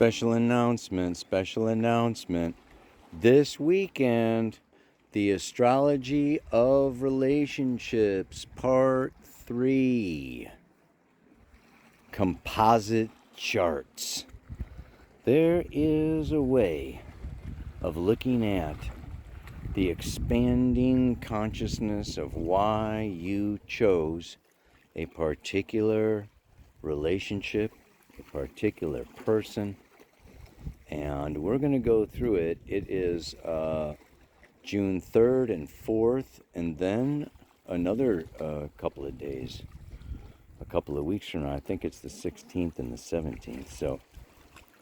Special announcement. This weekend, the Astrology of Relationships, Part 3. Composite charts. There is a way of looking at the expanding consciousness of why you chose a particular relationship, a particular person, and we're going to go through it. It is June 3rd and 4th, and then another couple of days, a couple of weeks from now. I think it's the 16th and the 17th. So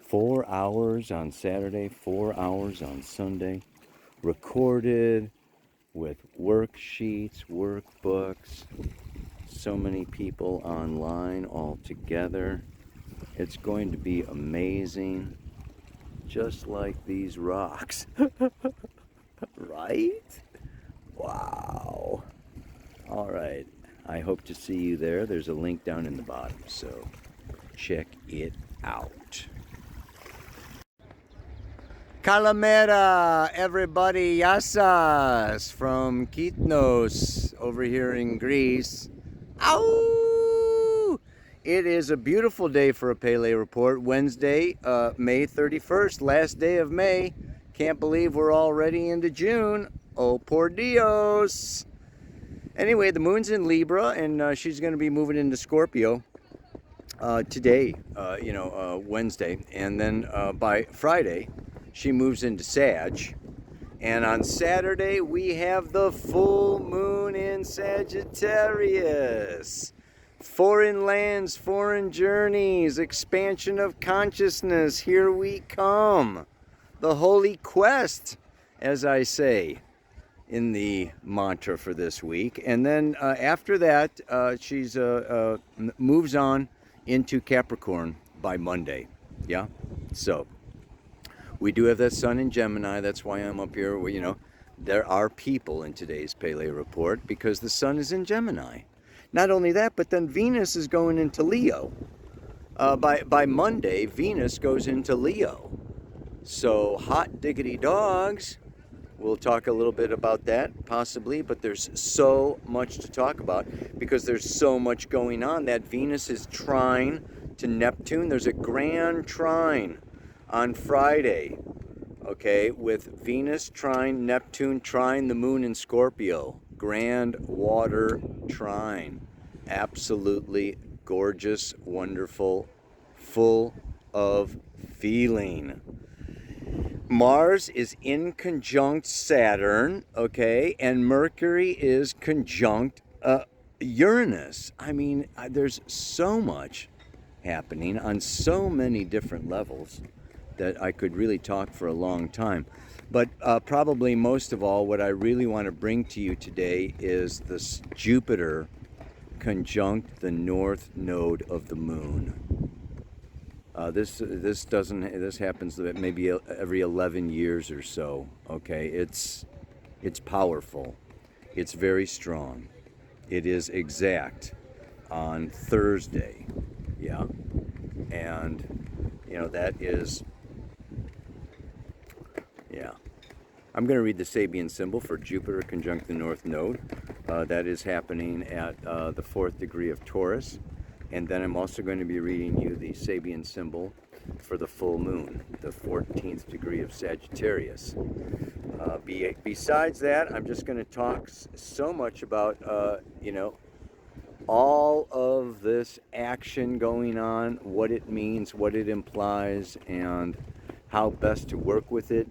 4 hours on Saturday, 4 hours on Sunday, recorded with worksheets, workbooks, so many people online all together. It's going to be amazing. Just like these rocks. Right? Wow. All right. I hope to see you there. There's a link down in the bottom, so check it out. Kalamera, everybody. Yassas from Kitnos over here in Greece. Ow! It is a beautiful day for a Pele report. Wednesday, May 31st, last day of May. Can't believe we're already into June. Oh, por Dios. Anyway, the moon's in Libra, and she's going to be moving into Scorpio today, Wednesday. And then by Friday, she moves into Sag. And on Saturday, we have the full moon in Sagittarius. Foreign lands, foreign journeys, expansion of consciousness, here we come. The holy quest, as I say in the mantra for this week. And then after that, she's moves on into Capricorn by Monday. Yeah? So, we do have that sun in Gemini. That's why I'm up here. There are people in today's Pele report because the sun is in Gemini. Not only that, but then Venus is going into Leo. By Monday, Venus goes into Leo. So hot diggity dogs. We'll talk a little bit about that, possibly, but there's so much to talk about because there's so much going on. That Venus is trine to Neptune. There's a grand trine on Friday, okay, with Venus trine, Neptune trine, the moon in Scorpio. Grand water trine. Absolutely gorgeous, wonderful, full of feeling. Mars is in conjunct Saturn, okay, and Mercury is conjunct Uranus. I mean, there's so much happening on so many different levels that I could really talk for a long time. But probably most of all, what I really want to bring to you today is this Jupiter conjunct the north node of the moon. This happens maybe every 11 years or so. Okay, it's powerful. It's very strong. It is exact on Thursday. Yeah, and that is. Yeah. I'm going to read the Sabian symbol for Jupiter conjunct the North Node. That is happening at the 4th degree of Taurus. And then I'm also going to be reading you the Sabian symbol for the full moon, the 14th degree of Sagittarius. Besides that, I'm just going to talk so much about, all of this action going on, what it means, what it implies, and how best to work with it,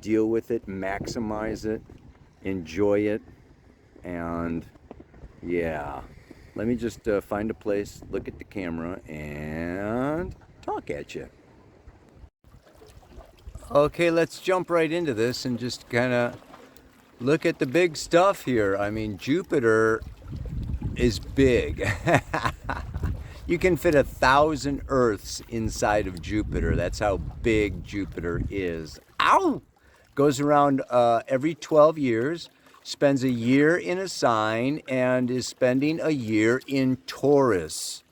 deal with it, maximize it, enjoy it, and yeah. Let me just find a place, look at the camera, and talk at you. Okay, let's jump right into this and just kind of look at the big stuff here. I mean, Jupiter is big. You can fit 1,000 Earths inside of Jupiter. That's how big Jupiter is. Ow! Goes around every 12 years. Spends a year in a sign and is spending a year in Taurus.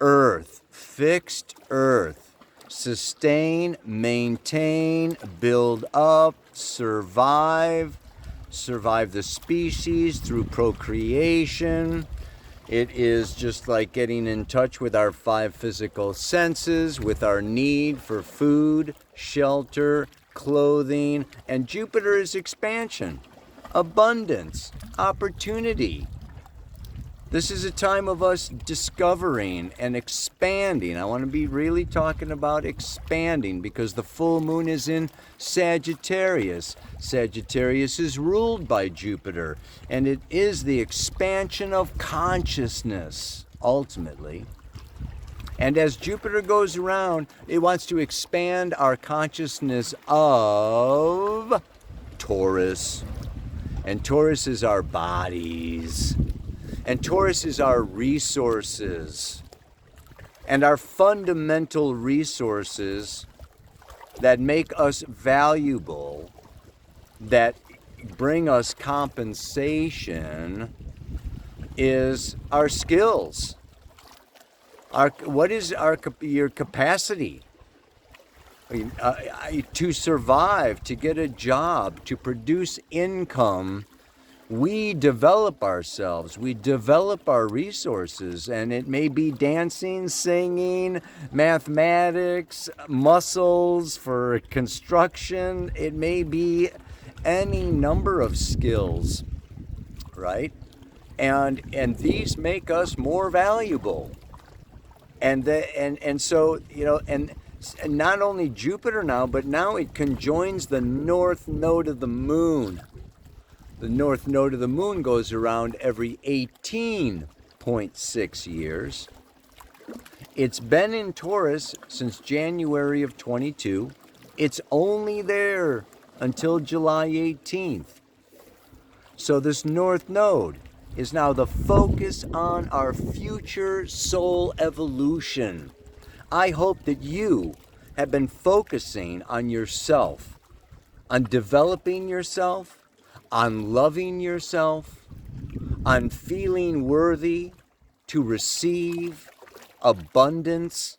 Earth, fixed Earth. sustain, maintain, build up, survive the species through procreation. It is just like getting in touch with our 5 physical senses, with our need for food, shelter, clothing, and Jupiter is expansion, abundance, opportunity. This is a time of us discovering and expanding. I want to be really talking about expanding because the full moon is in Sagittarius. Sagittarius is ruled by Jupiter, and it is the expansion of consciousness, ultimately. And as Jupiter goes around, it wants to expand our consciousness of Taurus. And Taurus is our bodies. And Taurus is our resources. And our fundamental resources that make us valuable, that bring us compensation, is our skills. What is your capacity to survive, to get a job, to produce income? We develop ourselves, we develop our resources, and it may be dancing, singing, mathematics, muscles for construction. It may be any number of skills, right? And these make us more valuable. And so, you know, and not only Jupiter now, but now it conjoins the north node of the moon. The north node of the moon goes around every 18.6 years. It's been in Taurus since January of 22. It's only there until July 18th. So this north node is now the focus on our future soul evolution. I hope that you have been focusing on yourself, on developing yourself, on loving yourself, on feeling worthy to receive abundance.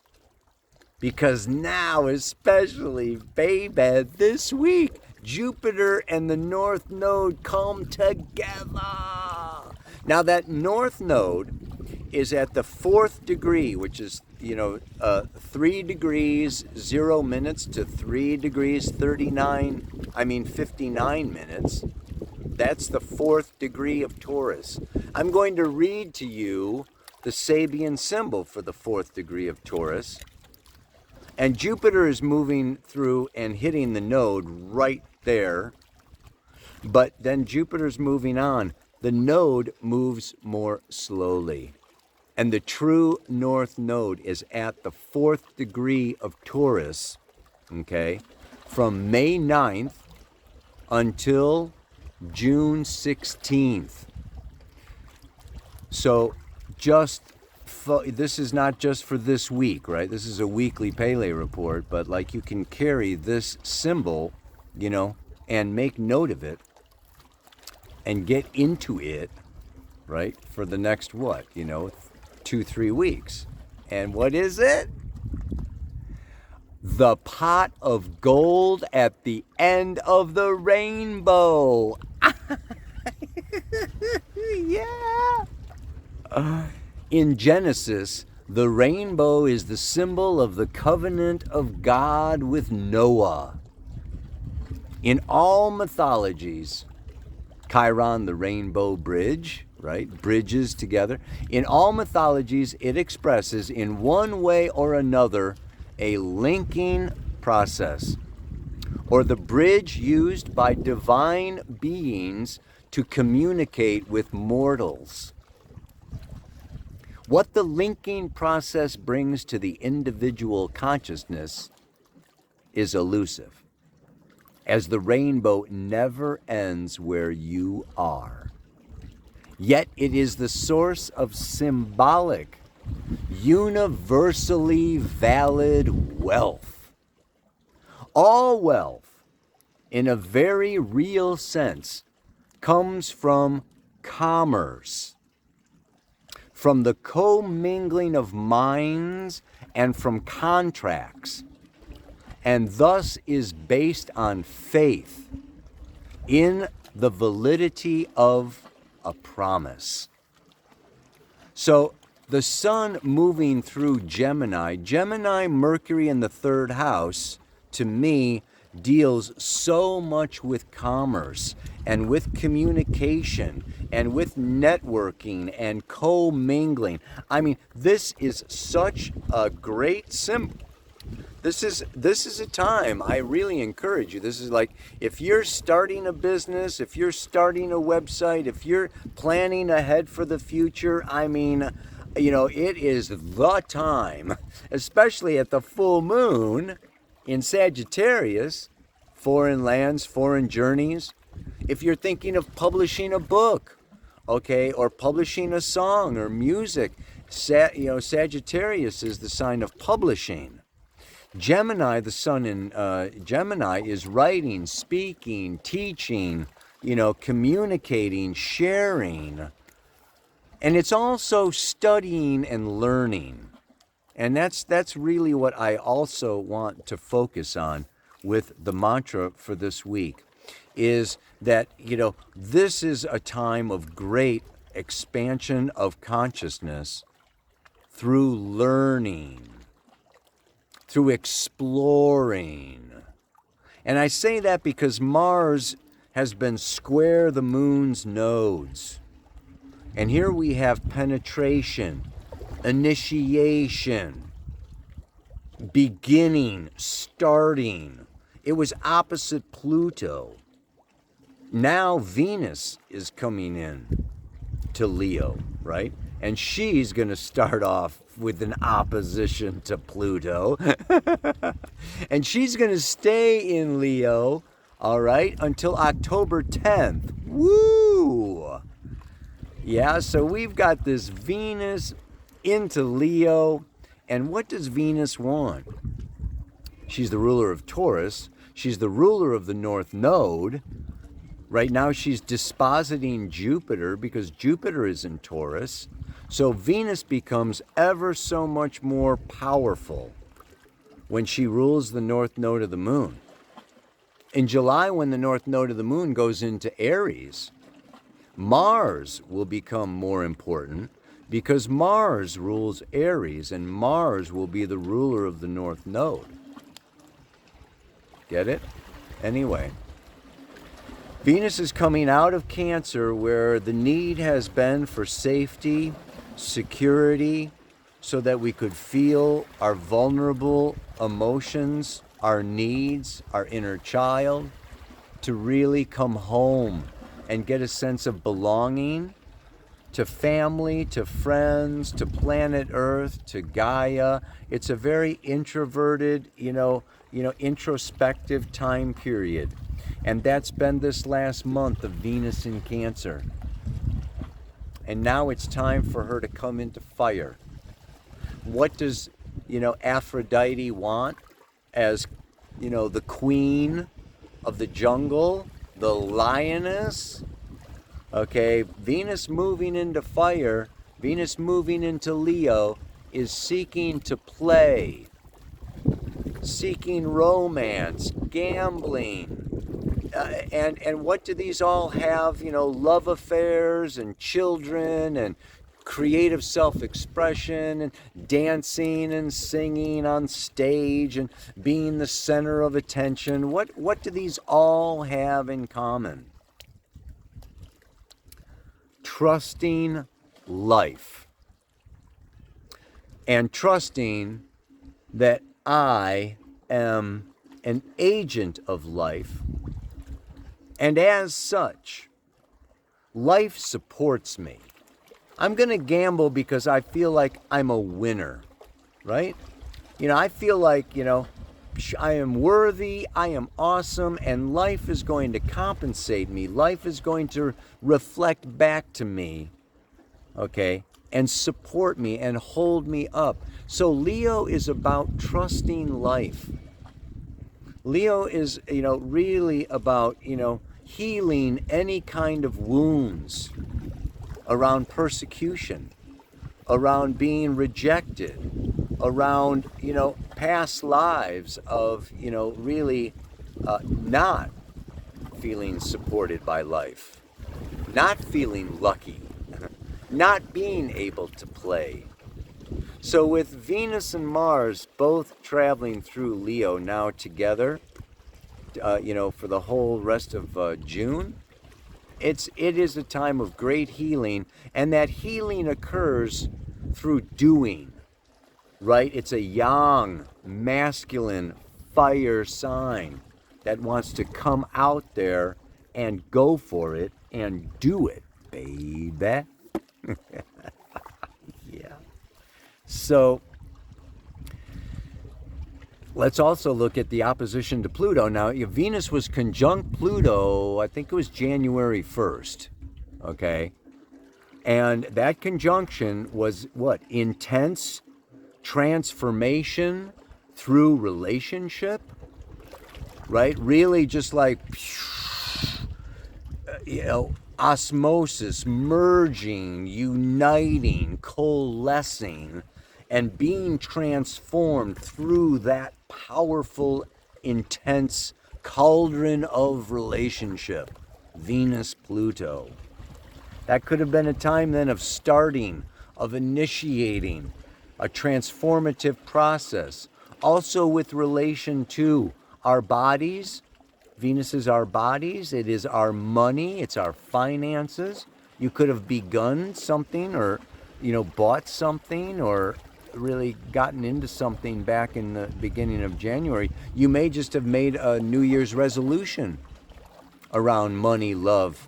Because now, especially, baby, this week, Jupiter and the North Node come together. Now that North Node is at the 4th degree, which is, 3 degrees 0 minutes to 3 degrees 59 minutes. That's the 4th degree of Taurus. I'm going to read to you the Sabian symbol for the 4th degree of Taurus. And Jupiter is moving through and hitting the node right there. But then Jupiter's moving on. The node moves more slowly. And the true North Node is at the 4th degree of Taurus, okay, from May 9th until June 16th. So this is not just for this week, right? This is a weekly Pele report, but like you can carry this symbol, and make note of it and get into it, right? For the next 2-3 weeks. And what is it? The pot of gold at the end of the rainbow. Yeah. In Genesis, the rainbow is the symbol of the covenant of God with Noah. In all mythologies, Chiron, the rainbow bridge, right? Bridges together. In all mythologies, it expresses in one way or another a linking process, or the bridge used by divine beings to communicate with mortals. What the linking process brings to the individual consciousness is elusive, as the rainbow never ends where you are. Yet it is the source of symbolic, universally valid wealth. All wealth, in a very real sense, comes from commerce, from the commingling of minds, and from contracts. and thus is based on faith in the validity of a promise. So the sun moving through Gemini, Mercury in the third house, to me, deals so much with commerce and with communication and with networking and co-mingling. I mean, this is such a great symbol. This is a time I really encourage you. This is like, if you're starting a business, if you're starting a website, if you're planning ahead for the future, I mean, you know, it is the time, especially at the full moon in Sagittarius, foreign lands, foreign journeys. If you're thinking of publishing a book, okay, or publishing a song or music, Sagittarius is the sign of publishing. Gemini, the sun in Gemini, is writing, speaking, teaching, communicating, sharing. And it's also studying and learning. And that's really what I also want to focus on with the mantra for this week, is that, this is a time of great expansion of consciousness through learning, through exploring. And I say that because Mars has been square the moon's nodes. And here we have penetration, initiation, beginning, starting. It was opposite Pluto. Now Venus is coming in to Leo, right? And she's going to start off with an opposition to Pluto. And she's going to stay in Leo, all right, until October 10th. Woo! Yeah, so we've got this Venus into Leo. And what does Venus want? She's the ruler of Taurus. She's the ruler of the North Node. Right now she's dispositing Jupiter because Jupiter is in Taurus. So Venus becomes ever so much more powerful when she rules the North Node of the Moon. In July, when the North Node of the Moon goes into Aries, Mars will become more important because Mars rules Aries and Mars will be the ruler of the North Node. Get it? Anyway, Venus is coming out of Cancer, where the need has been for safety, security, so that we could feel our vulnerable emotions, our needs, our inner child, to really come home and get a sense of belonging to family, to friends, to planet Earth, to Gaia. It's a very introverted, introspective time period. And that's been this last month of Venus in Cancer. And now it's time for her to come into fire. What does, Aphrodite want as, the queen of the jungle, the lioness? Okay, Venus moving into fire, Venus moving into Leo, is seeking to play, seeking romance, gambling. And what do these all have? Love affairs and children and creative self-expression and dancing and singing on stage and being the center of attention. What do these all have in common? Trusting life and trusting that I am an agent of life. And as such, life supports me. I'm going to gamble because I feel like I'm a winner, right? I feel like, I am worthy, I am awesome, and life is going to compensate me. Life is going to reflect back to me, okay, and support me and hold me up. So Leo is about trusting life. Leo is, really about, healing any kind of wounds around persecution, around being rejected, around, past lives of, really not feeling supported by life, not feeling lucky, not being able to play. So with Venus and Mars both traveling through Leo now together, for the whole rest of June, it is a time of great healing, and that healing occurs through doing, right? It's a yang, masculine, fire sign that wants to come out there and go for it and do it, baby. Yeah. So let's also look at the opposition to Pluto. Now, Venus was conjunct Pluto, I think it was January 1st, okay? And that conjunction was what? Intense transformation through relationship, right? Really just like, osmosis, merging, uniting, coalescing, and being transformed through that powerful, intense cauldron of relationship, Venus-Pluto. That could have been a time then of starting, of initiating a transformative process. Also with relation to our bodies. Venus is our bodies, it is our money, it's our finances. You could have begun something or, bought something or really gotten into something back in the beginning of January. You may just have made a New Year's resolution around money, love,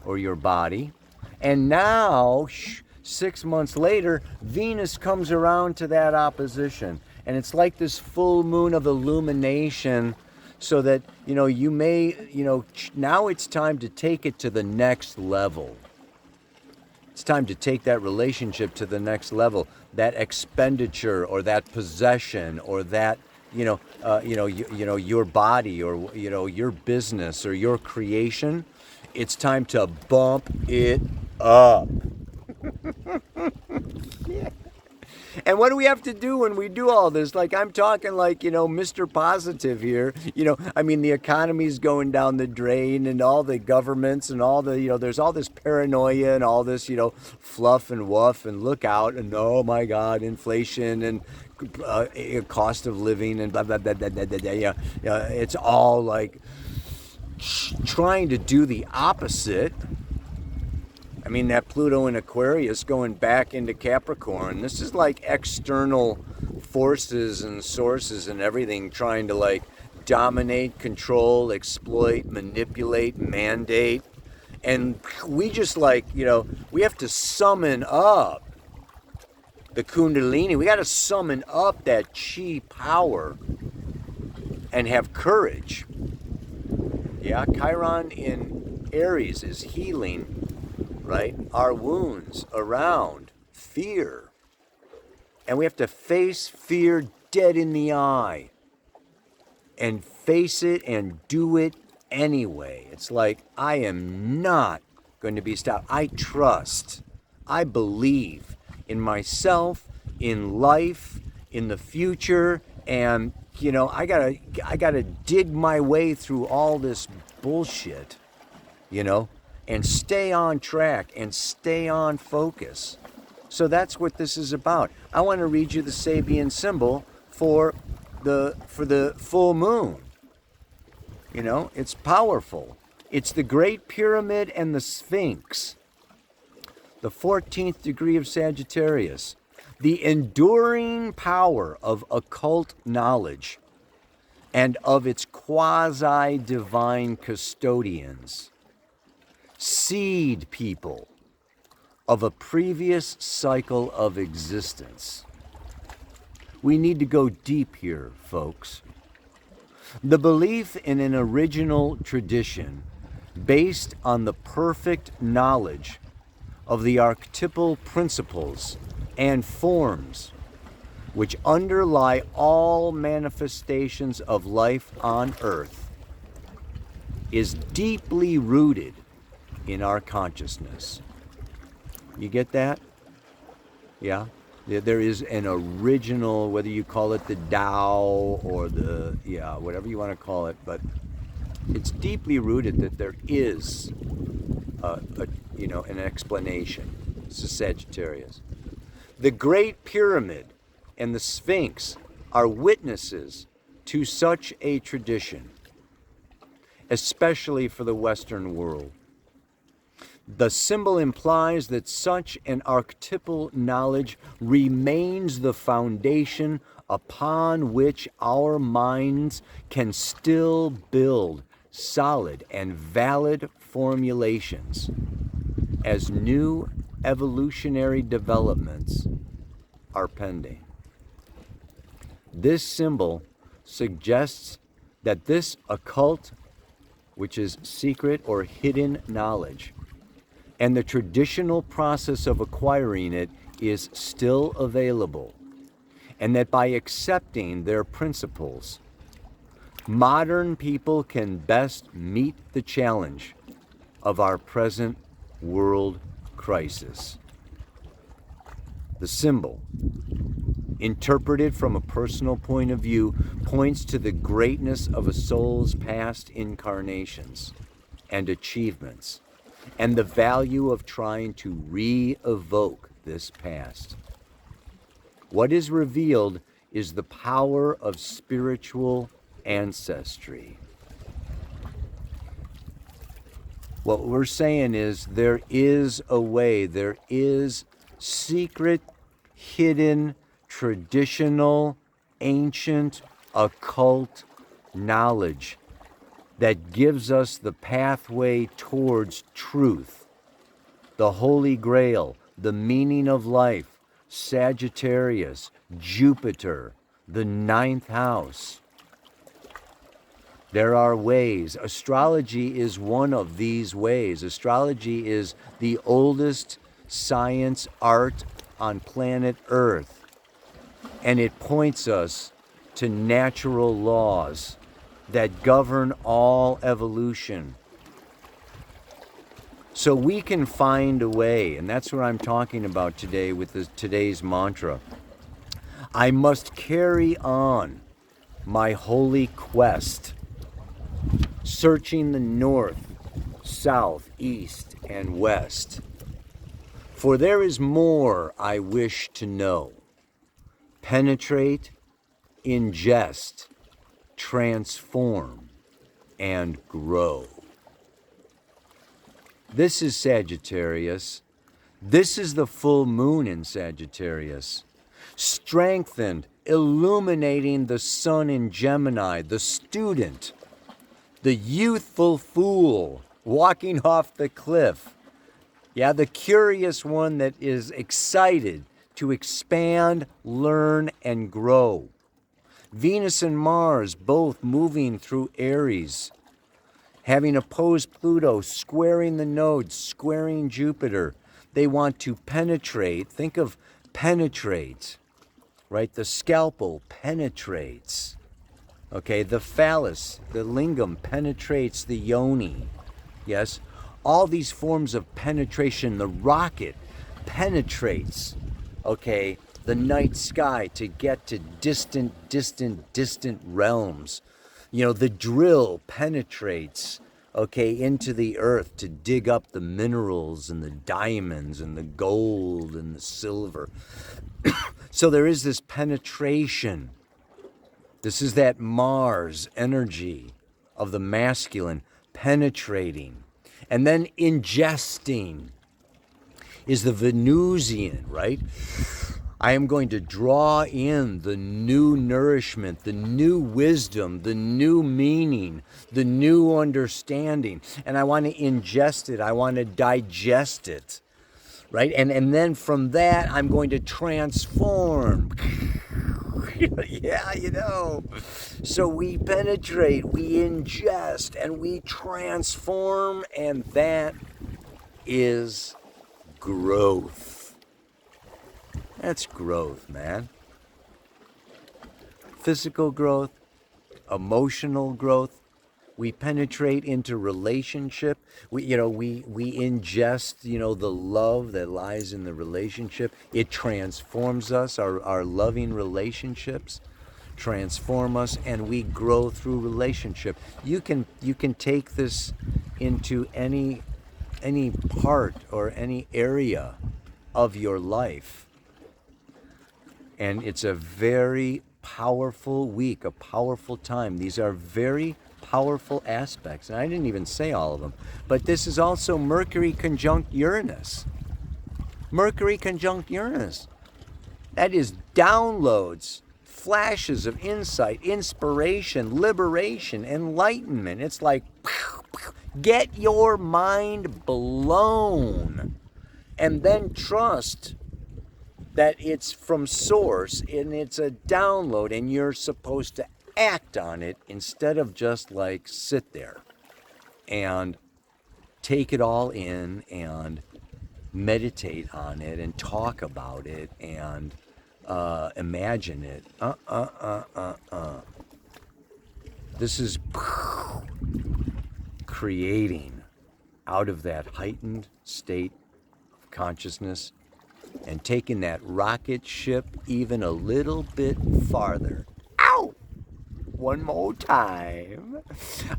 or your body. And now, 6 months later, Venus comes around to that opposition. And it's like this full moon of illumination, so that, you may, now it's time to take it to the next level. It's time to take that relationship to the next level. That expenditure or that possession or that, your body or, your business or your creation. It's time to bump it up. Yeah. And what do we have to do when we do all this? Like, I'm talking like, Mr. Positive here. The economy's going down the drain, and all the governments and all the, there's all this paranoia and all this, fluff and woof and look out and oh my God, inflation and cost of living and blah, blah, blah, blah, blah, blah, blah. Yeah. It's all like trying to do the opposite. That Pluto in Aquarius going back into Capricorn, this is like external forces and sources and everything trying to like dominate, control, exploit, manipulate, mandate. And we just we have to summon up the Kundalini. We got to summon up that chi power and have courage. Yeah, Chiron in Aries is healing, right? Our wounds around fear. And we have to face fear dead in the eye and face it and do it anyway. It's like, I am not going to be stopped. I trust. I believe in myself, in life, in the future, and I gotta dig my way through all this bullshit, and stay on track and stay on focus. So that's what this is about. I want to read you the Sabian symbol for the full moon. It's powerful. It's the Great Pyramid and the Sphinx. The 14th degree of Sagittarius. The enduring power of occult knowledge and of its quasi-divine custodians. Seed people of a previous cycle of existence. We need to go deep here, folks. The belief in an original tradition based on the perfect knowledge of the archetypal principles and forms which underlie all manifestations of life on Earth is deeply rooted in our consciousness. You get that? Yeah? There is an original, whether you call it the Tao or the, whatever you want to call it, but it's deeply rooted that there is an explanation. It's a Sagittarius. The Great Pyramid and the Sphinx are witnesses to such a tradition, especially for the Western world. The symbol implies that such an archetypal knowledge remains the foundation upon which our minds can still build solid and valid formulations as new evolutionary developments are pending. This symbol suggests that this occult, which is secret or hidden knowledge, and the traditional process of acquiring it is still available, and that by accepting their principles, modern people can best meet the challenge of our present world crisis. The symbol, interpreted from a personal point of view, points to the greatness of a soul's past incarnations and achievements, and the value of trying to re-evoke this past. What is revealed is the power of spiritual ancestry. What we're saying is there is a way, there is secret, hidden, traditional, ancient, occult knowledge that gives us the pathway towards truth, the Holy Grail, the meaning of life, Sagittarius, Jupiter, the 9th house. There are ways. Astrology is one of these ways. Astrology is the oldest science art on planet Earth, and it points us to natural laws that govern all evolution. So we can find a way, and that's what I'm talking about today with today's mantra. I must carry on my holy quest, searching the north, south, east, and west. For there is more I wish to know. Penetrate, ingest, transform, and grow. This is Sagittarius. This is the full moon in Sagittarius. Strengthened, illuminating the sun in Gemini, the student, the youthful fool walking off the cliff. Yeah, the curious one that is excited to expand, learn, and grow. Venus and Mars both moving through Aries, having opposed Pluto, squaring the nodes, squaring Jupiter. They want to penetrate. Think of penetrate, right? The scalpel penetrates. Okay, the phallus, the lingam penetrates the yoni. Yes, all these forms of penetration. The rocket penetrates, okay, the night sky to get to distant realms. You know, the drill penetrates, okay, into the earth to dig up the minerals and the diamonds and the gold and the silver. So there is this penetration. This is that Mars energy of the masculine penetrating. And then ingesting is the Venusian, right? I am going to draw in the new nourishment, the new wisdom, the new meaning, the new understanding. And I want to ingest it. I want to digest it, right? And then from that, I'm going to transform. Yeah, you know. So we penetrate, we ingest, and we transform, and that is growth. That's growth, man. Physical growth, emotional growth, We penetrate into relationship. We ingest, the love that lies in the relationship. It transforms us. Our loving relationships transform us, and we grow through relationship. You can take this into any part or any area of your life, and it's a very powerful week, a powerful time. These are very powerful aspects, and I didn't even say all of them, but this is also Mercury conjunct Uranus. Mercury conjunct Uranus. That is downloads, flashes of insight, inspiration, liberation, enlightenment. It's like, get your mind blown, and then trust that it's from source and it's a download, and you're supposed to act on it instead of just like sit there and take it all in and meditate on it and talk about it and imagine it. This is creating out of that heightened state of consciousness and taking that rocket ship even a little bit farther. Ow! One more time.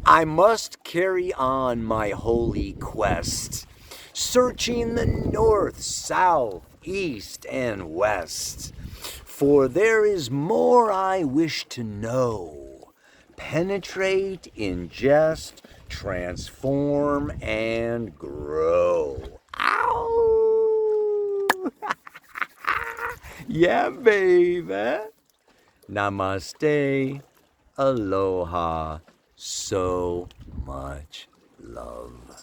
I must carry on my holy quest, searching the north, south, east, and west. For there is more I wish to know. Penetrate, ingest, transform, and grow. Ow! Yeah, baby. Namaste. Aloha. So much love.